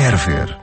quer ver.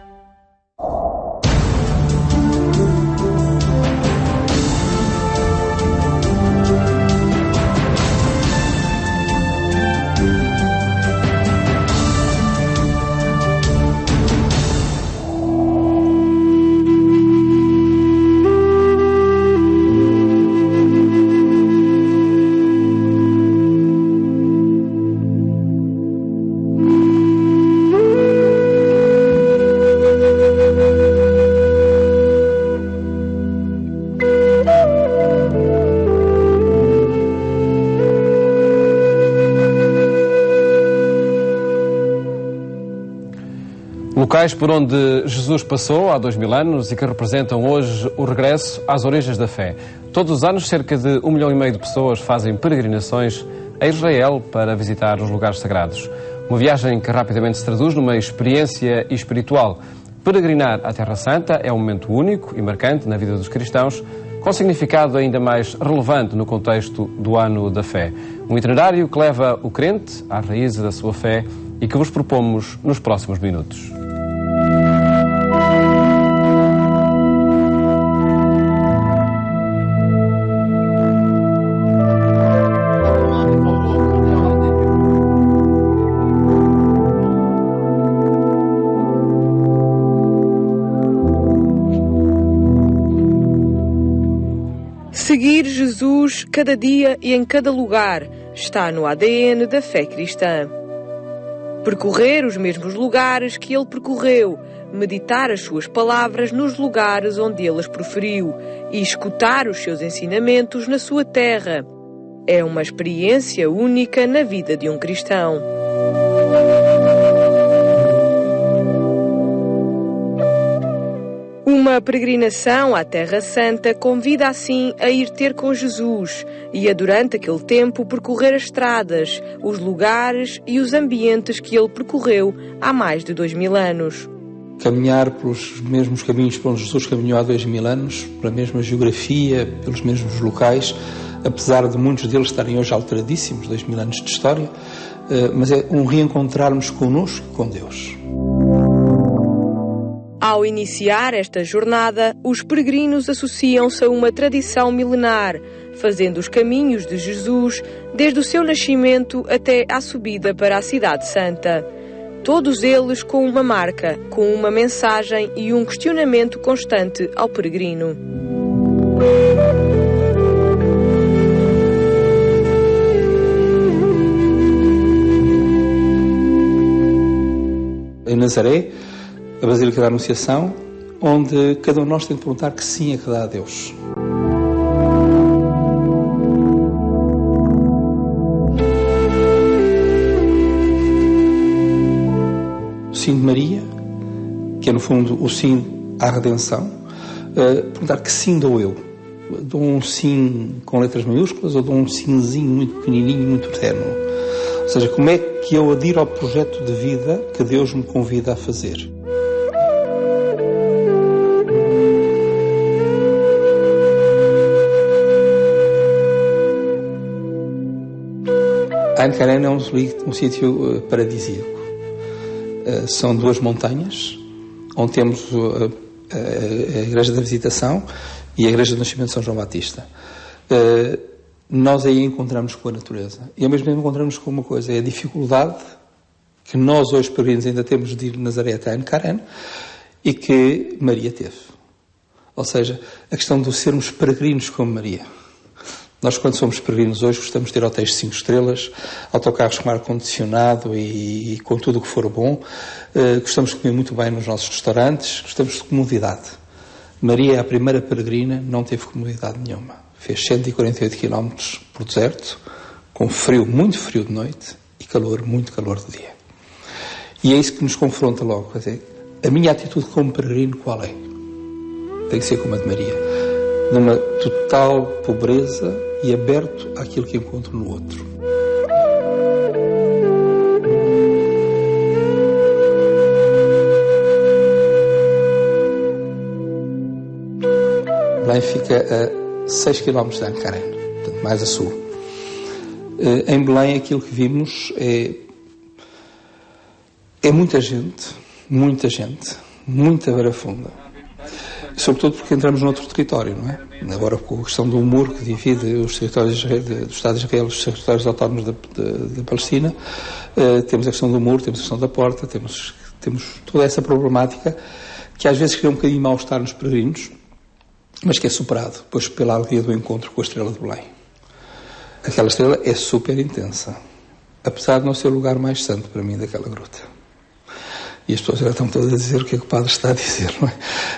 Locais por onde Jesus passou há 2000 anos e que representam hoje o regresso às origens da fé. Todos os anos, cerca de 1,5 milhão de pessoas fazem peregrinações a Israel para visitar os lugares sagrados. Uma viagem que rapidamente se traduz numa experiência espiritual. Peregrinar à Terra Santa é um momento único e marcante na vida dos cristãos, com significado ainda mais relevante no contexto do Ano da Fé. Um itinerário que leva o crente às raízes da sua fé e que vos propomos nos próximos minutos. Seguir Jesus cada dia e em cada lugar está no ADN da fé cristã. Percorrer os mesmos lugares que ele percorreu, meditar as suas palavras nos lugares onde ele as proferiu e escutar os seus ensinamentos na sua terra. É uma experiência única na vida de um cristão. Uma peregrinação à Terra Santa convida assim a ir ter com Jesus e a, durante aquele tempo, percorrer as estradas, os lugares e os ambientes que ele percorreu há mais de 2000 anos. Caminhar pelos mesmos caminhos por onde Jesus caminhou há 2000 anos, pela mesma geografia, pelos mesmos locais, apesar de muitos deles estarem hoje alteradíssimos, 2000 anos de história, mas é um reencontrarmos connosco, com Deus. Ao iniciar esta jornada, os peregrinos associam-se a uma tradição milenar, fazendo os caminhos de Jesus desde o seu nascimento até à subida para a Cidade Santa. Todos eles com uma marca, com uma mensagem e um questionamento constante ao peregrino. Em Nazaré, a Basílica da Anunciação, onde cada um de nós tem de perguntar que sim é que dá a Deus. O sim de Maria, que é no fundo o sim à redenção, perguntar que sim dou eu. Dou um sim com letras maiúsculas ou dou um simzinho muito pequenininho, muito terno. Ou seja, como é que eu adiro ao projeto de vida que Deus me convida a fazer? Ain Karen é um sítio paradisíaco. São duas montanhas, onde temos a Igreja da Visitação e a Igreja do Nascimento de São João Batista. Nós aí encontramos com a natureza. E ao mesmo tempo encontramos com uma coisa, é a dificuldade que nós hoje peregrinos ainda temos de ir de Nazaré até Ain Karen e que Maria teve. Ou seja, a questão de sermos peregrinos como Maria. Nós, quando somos peregrinos hoje, gostamos de ter hotéis de 5 estrelas, autocarros com ar-condicionado e com tudo o que for bom. Gostamos de comer muito bem nos nossos restaurantes, gostamos de comodidade. Maria, a primeira peregrina, não teve comodidade nenhuma. Fez 148 km por deserto, com frio, muito frio de noite, e calor, muito calor de dia. E é isso que nos confronta logo. Quer dizer, a minha atitude como peregrino, qual é? Tem que ser como a de Maria. Numa total pobreza e aberto àquilo que encontro no outro. Belém fica a 6 km de Ain Karen, portanto mais a sul. Em Belém aquilo que vimos é muita gente, muita gente, muita barafunda. Sobretudo porque entramos noutro território, não é? Agora, com a questão do muro que divide os territórios do Estado de Israel e os territórios autónomos da Palestina, temos a questão do muro, temos a questão da porta, temos toda essa problemática que às vezes cria um bocadinho de mal-estar nos peregrinos, mas que é superado depois pela alegria do encontro com a estrela de Belém. Aquela estrela é super intensa, apesar de não ser o lugar mais santo para mim daquela gruta. E as pessoas já estão todas a dizer o que é que o padre está a dizer, não é?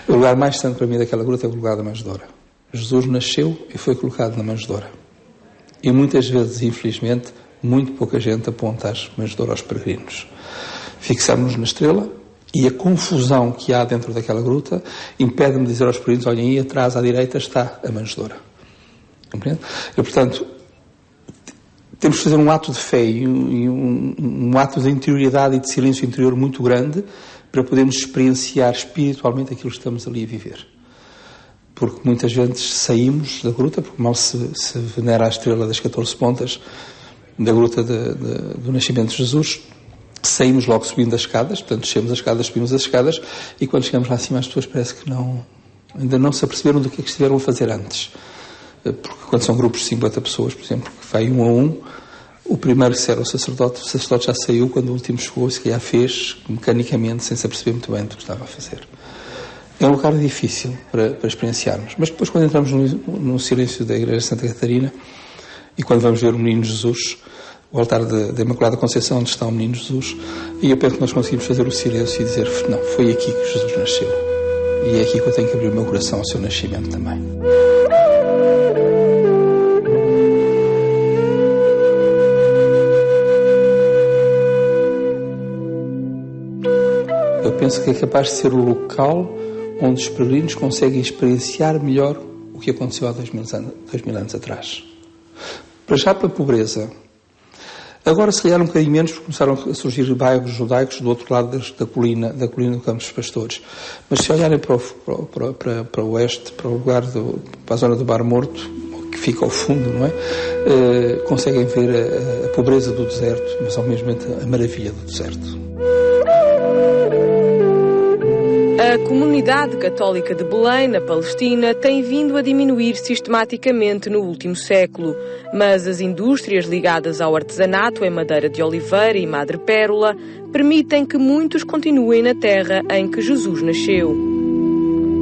O lugar mais santo para mim daquela gruta é o lugar da manjedoura. Jesus nasceu e foi colocado na manjedoura. E muitas vezes, infelizmente, muito pouca gente aponta a manjedoura aos peregrinos. Fixamos-nos na estrela e a confusão que há dentro daquela gruta impede-me de dizer aos peregrinos: olhem, aí atrás à direita está a manjedoura. Compreende? E, portanto, temos que fazer um ato de fé e um ato de interioridade e de silêncio interior muito grande para podermos experienciar espiritualmente aquilo que estamos ali a viver. Porque muitas vezes saímos da gruta, porque mal se venera a estrela das 14 pontas da gruta do nascimento de Jesus, saímos logo subindo as escadas, portanto descemos as escadas, subimos as escadas, e quando chegamos lá acima as pessoas parece que ainda não se aperceberam do que é que estiveram a fazer antes. Porque quando são grupos de 50 pessoas, por exemplo, que vai um a um, o primeiro que será o sacerdote já saiu, quando o último chegou, se calhar fez mecanicamente, sem se aperceber muito bem do que estava a fazer. É um lugar difícil para experienciarmos, mas depois quando entramos no silêncio da Igreja de Santa Catarina e quando vamos ver o Menino Jesus, o altar da Imaculada Conceição, onde está o Menino Jesus, e eu penso que nós conseguimos fazer o silêncio e dizer: não, foi aqui que Jesus nasceu, e é aqui que eu tenho que abrir o meu coração ao seu nascimento também. Eu penso que é capaz de ser o local onde os peregrinos conseguem experienciar melhor o que aconteceu há 2000 anos atrás. Para já, para a pobreza. Agora, se calhar um bocadinho menos, porque começaram a surgir bairros judaicos do outro lado da colina do Campo dos Pastores. Mas se olharem para o oeste, para o lugar para a zona do Bar Morto, que fica ao fundo, não é? Conseguem ver a pobreza do deserto, mas ao mesmo tempo a maravilha do deserto. A comunidade católica de Belém, na Palestina, tem vindo a diminuir sistematicamente no último século, mas as indústrias ligadas ao artesanato em madeira de oliveira e madrepérola permitem que muitos continuem na terra em que Jesus nasceu.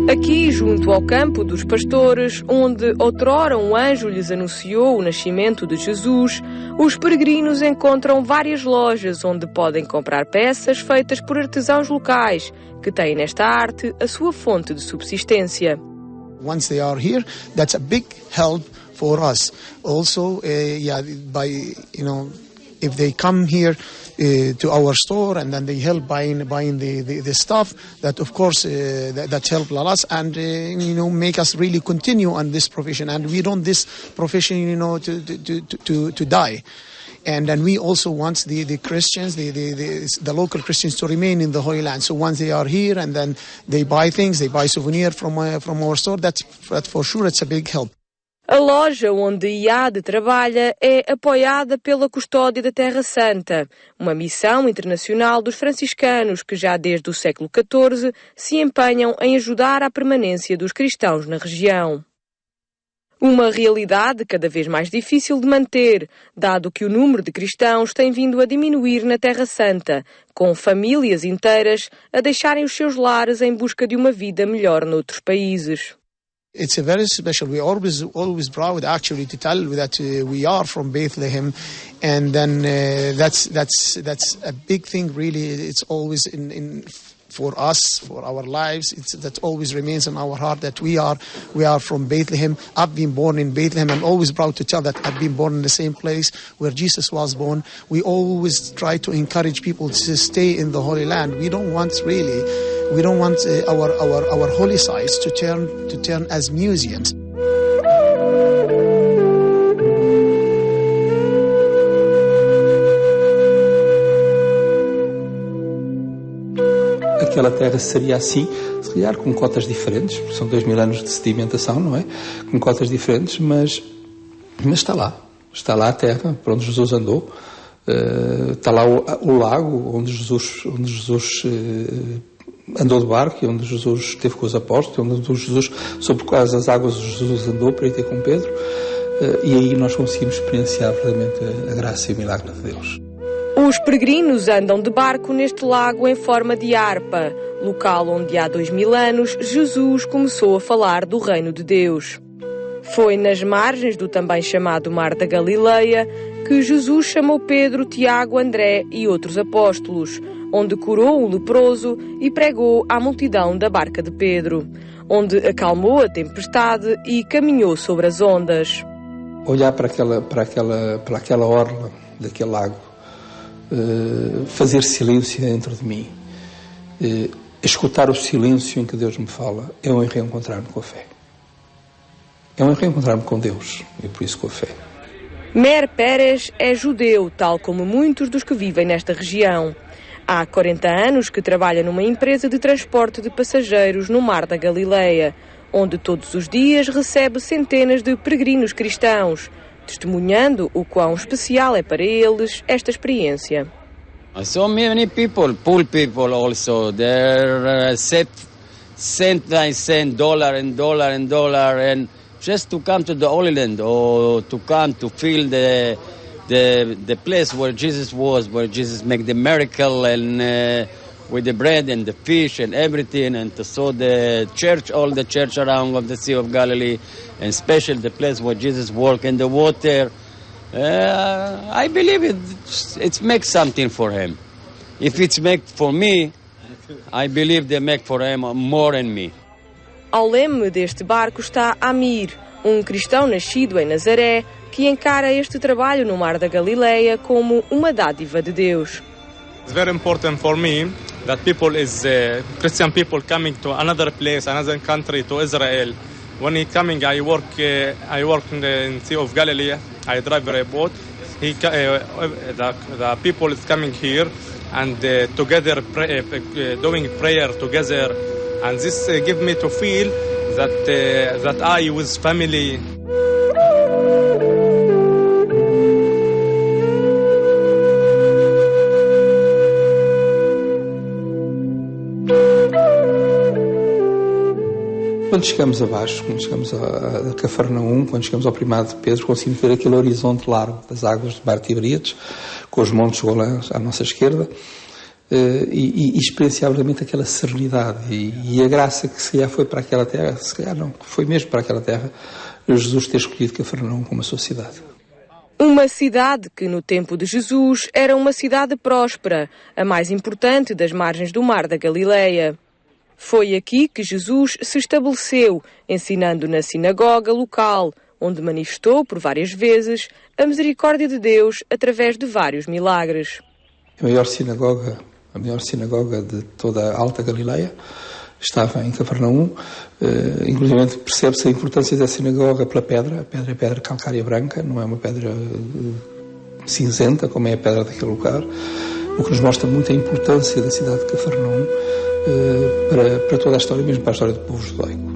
Aqui, junto ao Campo dos Pastores, onde outrora um anjo lhes anunciou o nascimento de Jesus, os peregrinos encontram várias lojas onde podem comprar peças feitas por artesãos locais, que têm nesta arte a sua fonte de subsistência. Once they are here, that's a big help for us. Also, if they come here to our store and then they help buying the stuff, that of course that help a lot and make us really continue on this profession, and we don't this profession to die. And then we also want the Christians, the local Christians, to remain in the Holy Land. So once they are here and then they buy things, they buy souvenirs from our store, that for sure it's a big help. A loja onde IAD trabalha é apoiada pela Custódia da Terra Santa, uma missão internacional dos franciscanos que já desde o século XIV se empenham em ajudar à permanência dos cristãos na região. Uma realidade cada vez mais difícil de manter, dado que o número de cristãos tem vindo a diminuir na Terra Santa, com famílias inteiras a deixarem os seus lares em busca de uma vida melhor noutros países. It's a very special. We always proud actually to tell that we are from Bethlehem, and then that's a big thing. Really, it's always in for us, for our lives. That always remains in our heart that we are from Bethlehem. I've been born in Bethlehem. I'm always proud to tell that I've been born in the same place where Jesus was born. We always try to encourage people to stay in the Holy Land. We don't want our holy sites to turn as museums. Aquela terra seria assim, se calhar com cotas diferentes, porque são 2000 anos de sedimentação, não é? Com cotas diferentes, mas está lá. Está lá a terra por onde Jesus andou, Está lá o lago onde Jesus andou de barco e onde Jesus esteve com os apóstolos, onde Jesus, sobre as águas Jesus andou para ir ter com Pedro, e aí nós conseguimos experienciar verdadeiramente a graça e o milagre de Deus. Os peregrinos andam de barco neste lago em forma de harpa, local onde há 2000 anos Jesus começou a falar do reino de Deus. Foi nas margens do também chamado Mar da Galileia que Jesus chamou Pedro, Tiago, André e outros apóstolos, onde curou o leproso e pregou à multidão da barca de Pedro, onde acalmou a tempestade e caminhou sobre as ondas. Olhar para aquela orla daquele lago, fazer silêncio dentro de mim, escutar o silêncio em que Deus me fala, é um reencontrar-me com a fé. É um reencontrar-me com Deus, e por isso com a fé. Mer Pérez é judeu, tal como muitos dos que vivem nesta região. Há 40 anos que trabalha numa empresa de transporte de passageiros no Mar da Galileia, onde todos os dias recebe centenas de peregrinos cristãos, testemunhando o quão especial é para eles esta experiência. So many people, poor people also, they're send dollar and just to come to the Holy Land or to come to feel the place where Jesus was, where Jesus made the miracle and with the bread and the fish and everything, and to saw the church, all the church around of the Sea of Galilee, and especially the place where Jesus walked in the water. I believe it makes something for him. If it's make for me, I believe they make for him more than me. Ao leme deste barco está Amir, um cristão nascido em Nazaré, que encara este trabalho no Mar da Galileia como uma dádiva de Deus. It's very important for me that Christian people coming to another place, another country, to Israel. When he coming, I work in the Sea of Galilee. I drive a boat. The people is coming here and together doing prayer together, and this give me to feel that I was family. Quando chegamos abaixo, quando chegamos a Cafarnaum, quando chegamos ao Primado de Pedro, conseguimos ver aquele horizonte largo das águas do Mar Tiberíades, com os montes Golãs à nossa esquerda, e experienciar realmente aquela serenidade e a graça que se calhar foi para aquela terra, se calhar não, foi mesmo para aquela terra, Jesus ter escolhido Cafarnaum como a sua cidade. Uma cidade que no tempo de Jesus era uma cidade próspera, a mais importante das margens do Mar da Galileia. Foi aqui que Jesus se estabeleceu, ensinando na sinagoga local, onde manifestou por várias vezes a misericórdia de Deus através de vários milagres. A maior sinagoga de toda a Alta Galileia estava em Cafarnaum. Inclusive percebe-se a importância da sinagoga pela pedra. A pedra é pedra calcária branca, não é uma pedra cinzenta como é a pedra daquele lugar, o que nos mostra muito a importância da cidade de Cafarnaum para toda a história, mesmo para a história do povo judaico.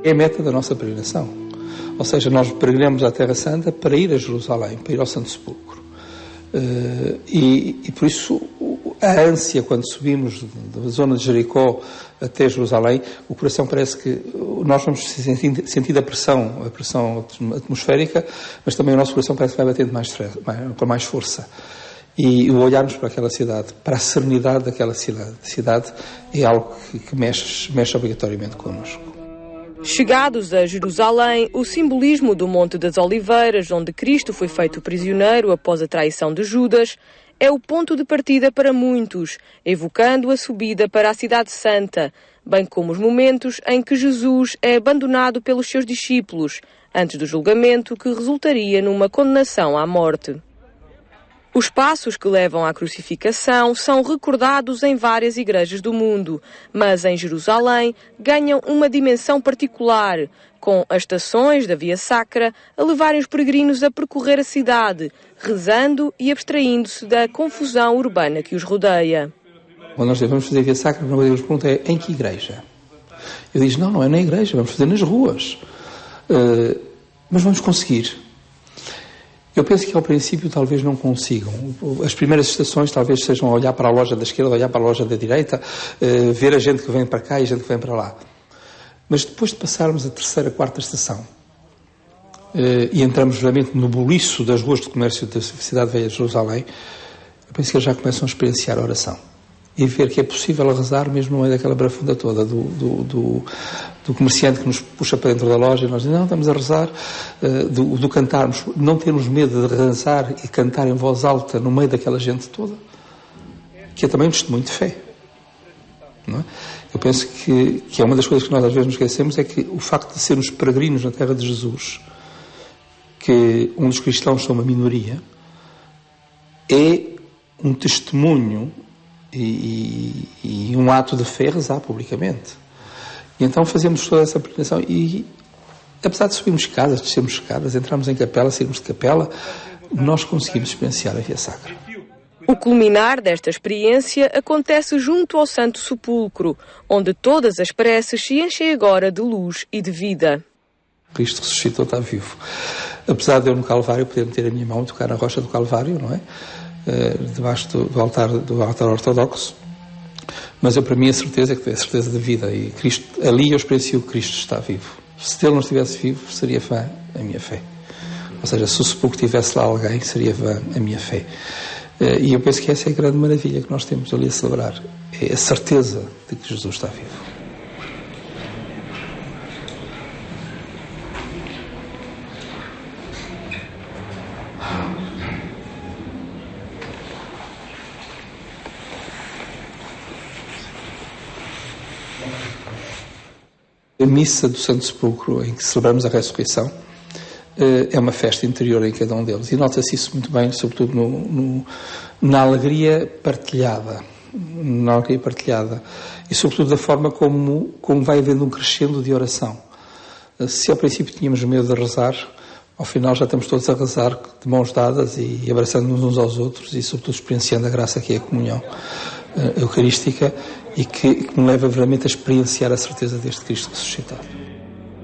É a meta da nossa peregrinação. Ou seja, nós peregrinamos à Terra Santa para ir a Jerusalém, para ir ao Santo Sepulcro. E por isso a ânsia, quando subimos da zona de Jericó até Jerusalém, o coração parece que nós vamos sentir a pressão atmosférica, mas também o nosso coração parece que vai batendo com mais força. E o olharmos para aquela cidade, para a serenidade daquela cidade é algo que mexe obrigatoriamente connosco. Chegados a Jerusalém, o simbolismo do Monte das Oliveiras, onde Cristo foi feito prisioneiro após a traição de Judas, é o ponto de partida para muitos, evocando a subida para a Cidade Santa, bem como os momentos em que Jesus é abandonado pelos seus discípulos, antes do julgamento que resultaria numa condenação à morte. Os passos que levam à crucificação são recordados em várias igrejas do mundo, mas em Jerusalém ganham uma dimensão particular, com as estações da Via Sacra a levarem os peregrinos a percorrer a cidade, rezando e abstraindo-se da confusão urbana que os rodeia. Quando nós vamos fazer a Via Sacra, a primeira coisa que nos pergunta é em que igreja? Eu digo, não é na igreja, vamos fazer nas ruas. Mas vamos conseguir. Eu penso que ao princípio talvez não consigam. As primeiras estações talvez sejam olhar para a loja da esquerda, olhar para a loja da direita, ver a gente que vem para cá e a gente que vem para lá. Mas depois de passarmos a terceira, quarta estação e entramos realmente no buliço das ruas de comércio da cidade velha de Jerusalém, eu penso que eles já começam a experienciar a oração. E ver que é possível rezar mesmo no meio daquela brafunda toda do comerciante que nos puxa para dentro da loja e nós dizemos, não, estamos a rezar, do cantarmos, não termos medo de rezar e cantar em voz alta no meio daquela gente toda, que é também um testemunho de fé. Não é? Eu penso que é uma das coisas que nós às vezes nos esquecemos, é que o facto de sermos peregrinos na terra de Jesus, que onde os cristãos são uma minoria, é um testemunho e um ato de fé rezar publicamente. E então fazemos toda essa peregrinação e, apesar de subirmos escadas, descermos escadas, entrarmos em capela, sairmos de capela, nós conseguimos experienciar a Via Sacra. O culminar desta experiência acontece junto ao Santo Sepulcro, onde todas as preces se enchem agora de luz e de vida. Cristo ressuscitou, está vivo. Apesar de eu no Calvário poder meter a minha mão e tocar na rocha do Calvário, não é? Debaixo do altar ortodoxo, mas eu, para mim, a certeza é que é a certeza da vida, e Cristo, ali eu experiencio que Cristo está vivo. Se ele não estivesse vivo, seria vã a minha fé. Ou seja, se o sepulcro tivesse lá alguém, seria vã a minha fé. E eu penso que essa é a grande maravilha que nós temos ali a celebrar, é a certeza de que Jesus está vivo. A missa do Santo Sepulcro, em que celebramos a ressurreição, é uma festa interior em cada um deles. E nota-se isso muito bem, sobretudo na alegria partilhada. Na alegria partilhada. E sobretudo da forma como vai havendo um crescendo de oração. Se ao princípio tínhamos medo de rezar, ao final já estamos todos a rezar de mãos dadas e abraçando-nos uns aos outros e sobretudo experienciando a graça que é a comunhão eucarística e que me leva realmente a experienciar a certeza deste Cristo ressuscitado.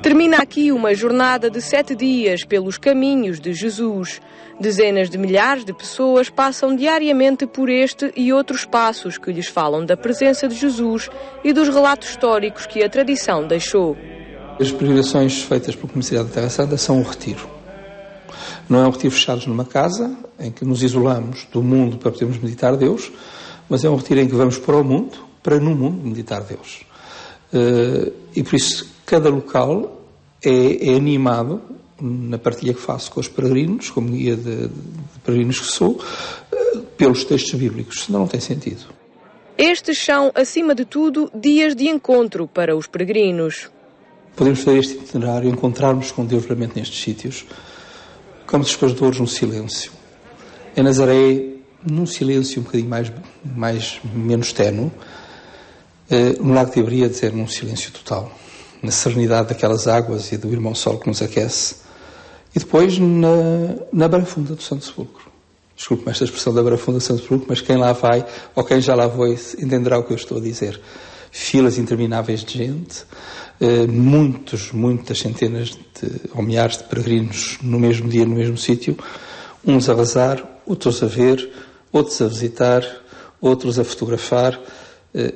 Termina aqui uma jornada de 7 dias pelos caminhos de Jesus. Dezenas de milhares de pessoas passam diariamente por este e outros passos que lhes falam da presença de Jesus e dos relatos históricos que a tradição deixou. As peregrinações feitas pela Comunidade da Terra Santa são um retiro. Não é um retiro fechados numa casa, em que nos isolamos do mundo para podermos meditar Deus, mas é um retiro em que vamos para o mundo, para no mundo meditar Deus. E por isso cada local é animado, na partilha que faço com os peregrinos, como guia de peregrinos que sou, pelos textos bíblicos, senão não tem sentido. Estes são, acima de tudo, dias de encontro para os peregrinos. Podemos fazer este itinerário, encontrarmos com Deus realmente nestes sítios, como dos pastores no silêncio. Em Nazaré, num silêncio um bocadinho menos ténue, no Lago de Tiberíades num silêncio total, na serenidade daquelas águas e do irmão Sol que nos aquece, e depois na barafunda do Santo Sepulcro. Desculpe-me esta expressão da barafunda do Santo Sepulcro, mas quem lá vai, ou quem já lá foi, entenderá o que eu estou a dizer. Filas intermináveis de gente, muitas centenas ou milhares de peregrinos no mesmo dia, no mesmo sítio, uns a rezar, outros a ver, outros a visitar, outros a fotografar,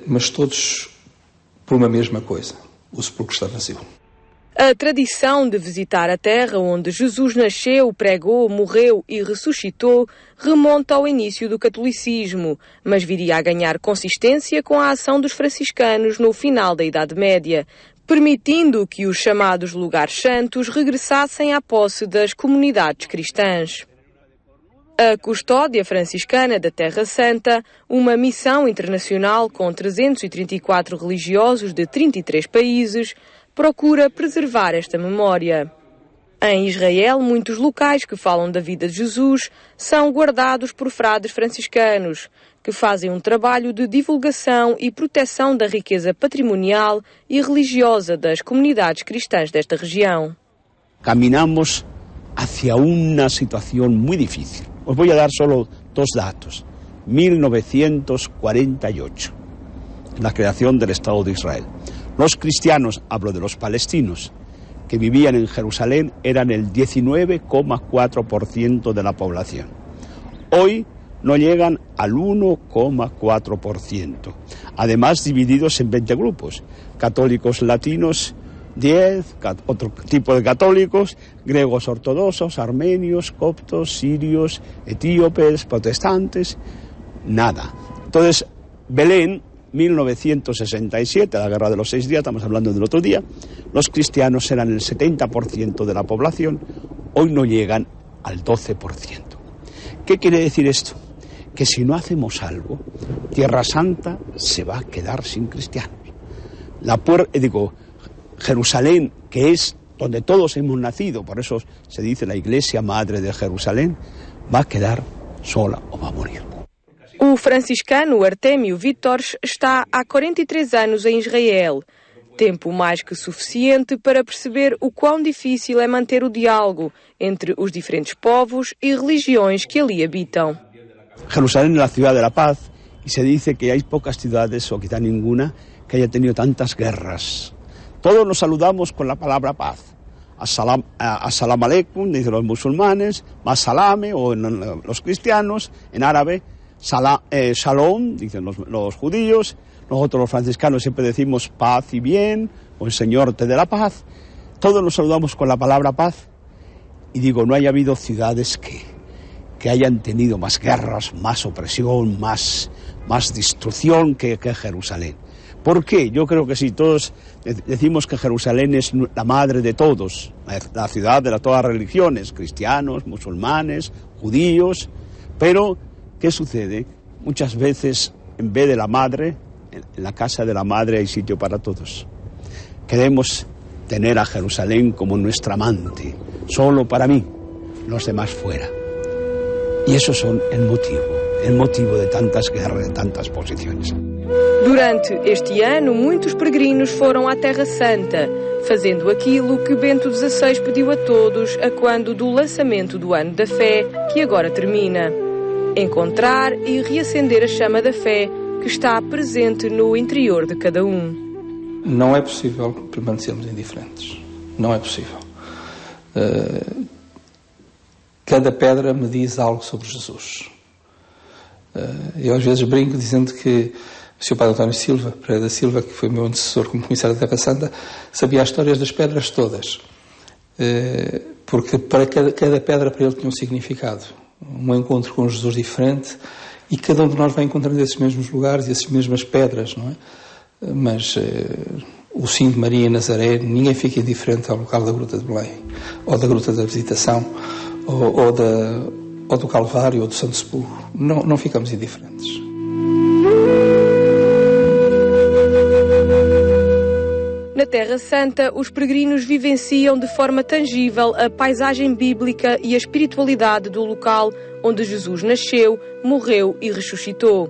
mas todos por uma mesma coisa: o sepulcro está vazio. A tradição de visitar a terra onde Jesus nasceu, pregou, morreu e ressuscitou remonta ao início do catolicismo, mas viria a ganhar consistência com a ação dos franciscanos no final da Idade Média, permitindo que os chamados lugares santos regressassem à posse das comunidades cristãs. A Custódia Franciscana da Terra Santa, uma missão internacional com 334 religiosos de 33 países, procura preservar esta memória. Em Israel, muitos locais que falam da vida de Jesus são guardados por frades franciscanos, que fazem um trabalho de divulgação e proteção da riqueza patrimonial e religiosa das comunidades cristãs desta região. Caminamos hacia una situación muy difícil. Os voy a dar solo dos datos. 1948, la creación del Estado de Israel. Los cristianos, hablo de los palestinos, que vivían en Jerusalén eran el 19,4% de la población. Hoy no llegan al 1,4%. Además, divididos en 20 grupos. Católicos latinos, 10, otro tipo de católicos, griegos ortodoxos, armenios, coptos, sirios, etíopes, protestantes, nada. Entonces, Belén, 1967, la Guerra de los 6 días, estamos hablando del otro día, los cristianos eran el 70% de la población, hoy no llegan al 12%. ¿Qué quiere decir esto? Que si no hacemos algo, Tierra Santa se va a quedar sin cristianos. Jerusalén, que es donde todos hemos nacido, por eso se dice la Iglesia Madre de Jerusalén, va a quedar sola o va a morir. O franciscano Artémio Vitores está há 43 anos em Israel. Tempo mais que suficiente para perceber o quão difícil é manter o diálogo entre os diferentes povos e religiões que ali habitam. Jerusalén es la ciudad de la paz y se dice que hay pocas ciudades, o quizá ninguna, que haya tenido tantas guerras. Todos nos saludamos con la palabra paz. As-salam aleikum, dicen los musulmanes, Masalame, o los cristianos, en árabe, Shalom, dicen los judíos. Nosotros los franciscanos siempre decimos paz y bien, o el Señor te dé la paz. Todos nos saludamos con la palabra paz. Y digo, no haya habido ciudades que hayan tenido más guerras, más opresión, más destrucción que Jerusalén. ¿Por qué? Yo creo que sí, todos decimos que Jerusalén es la madre de todos, la ciudad de todas las religiones, cristianos, musulmanes, judíos, pero ¿qué sucede? Muchas veces, en vez de la madre, en la casa de la madre hay sitio para todos. Queremos tener a Jerusalén como nuestra amante, solo para mí, los demás fuera. Y eso son el motivo de tantas guerras, de tantas posiciones. Durante este ano, muitos peregrinos foram à Terra Santa, fazendo aquilo que Bento XVI pediu a todos a quando do lançamento do Ano da Fé, que agora termina. Encontrar e reacender a chama da fé que está presente no interior de cada um. Não é possível permanecermos indiferentes. Não é possível. Cada pedra me diz algo sobre Jesus. Eu às vezes brinco dizendo que o Sr. Padre António Silva, Pereira da Silva, que foi meu antecessor como comissário da Terra Santa, sabia as histórias das pedras todas. Porque para cada pedra para ele tinha um significado. Um encontro com Jesus diferente, e cada um de nós vai encontrando esses mesmos lugares e essas mesmas pedras, não é? Mas o Sim de Maria em Nazaré, ninguém fica indiferente ao local da Gruta de Belém, ou da Gruta da Visitação, ou do Calvário, ou do Santo Sepulcro. Não ficamos indiferentes. Na Terra Santa, os peregrinos vivenciam de forma tangível a paisagem bíblica e a espiritualidade do local onde Jesus nasceu, morreu e ressuscitou.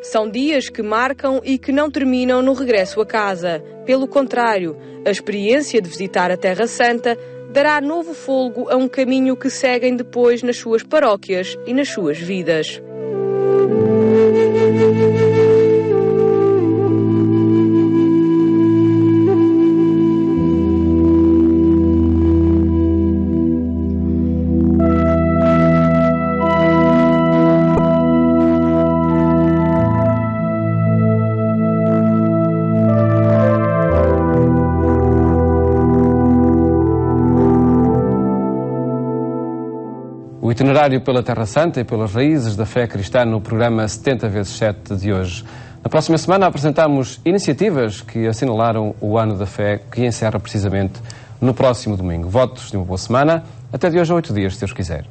São dias que marcam e que não terminam no regresso a casa. Pelo contrário, a experiência de visitar a Terra Santa dará novo fôlego a um caminho que seguem depois nas suas paróquias e nas suas vidas. O itinerário pela Terra Santa e pelas raízes da fé cristã no programa 70x7 de hoje. Na próxima semana apresentamos iniciativas que assinalaram o Ano da Fé, que encerra precisamente no próximo domingo. Votos de uma boa semana. Até de hoje a 8 dias, se Deus quiser.